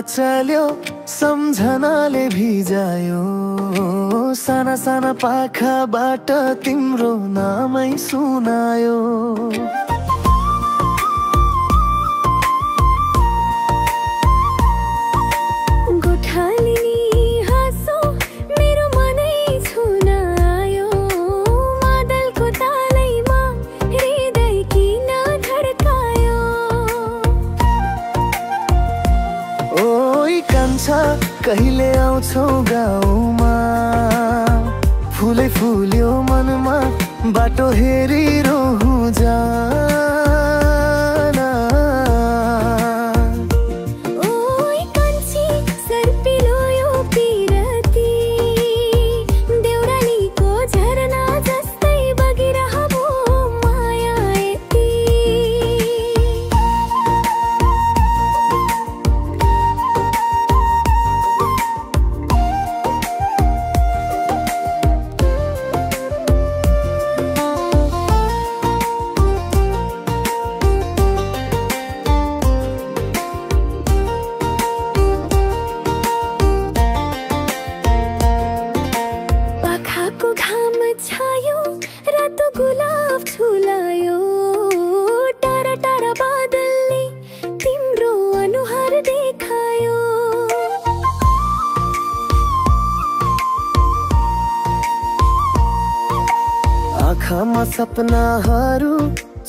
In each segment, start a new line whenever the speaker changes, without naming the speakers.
चल्यो सम्झनाले भिजायो साना साना पाखाबाट तिम्रो नामै सुनायो कहिले आउँछौ गाउँमा फुलै फुल्यो मनमा बाटो हेरिरहु जान
ओइ कान्छी सर्पिलो यो पिरती देउरालीको झरना जस्तै बगिरहबो माया यति रातो गुलाब फुलायो टाढा टाढा बादलले तिम्रो अनुहार देखायो
आँखामा सपनाहरू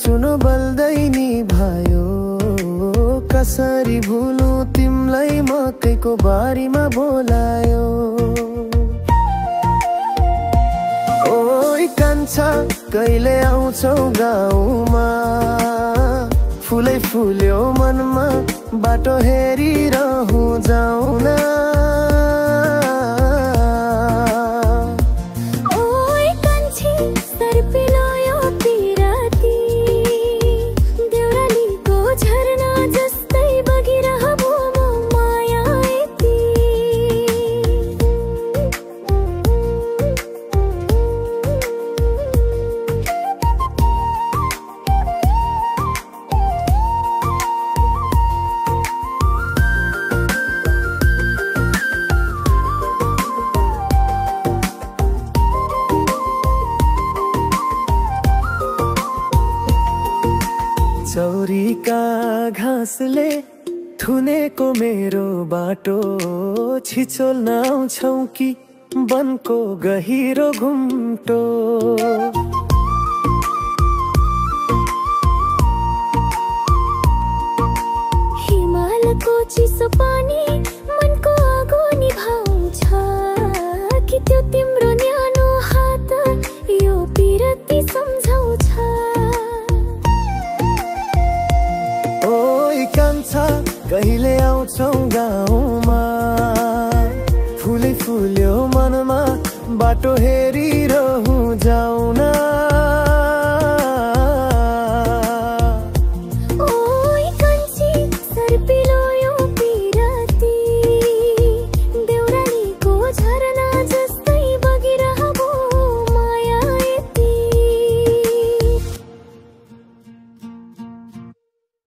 चुनो बल्दै निभायो कसरी भुलु तिमलाई मकैको बारीमा बोलायो कहिले आउँछौ गाउँमा फुलै फुल्यो मनमा बाटो हेरिरहु जाउन
ओइ कान्छी सर्पिलो यो पिराती देउरालीको झरना जस्तै बगिरहबो म माया यति
चौरीका घाँसले थुनेको मेरो बाटो छिचोल्न आउँछौ कि वनको गहिरो घुम्टो
हिमालको चिसो पानी मनको आगो निभाउँछ कि त्यो तिम्रो न्यानो हात यो पिरती सम्झाउँछ
कहिले आउँछौ गाउँमा फुलै फुल्यो मनमा बाटो हेरिरहु जाउन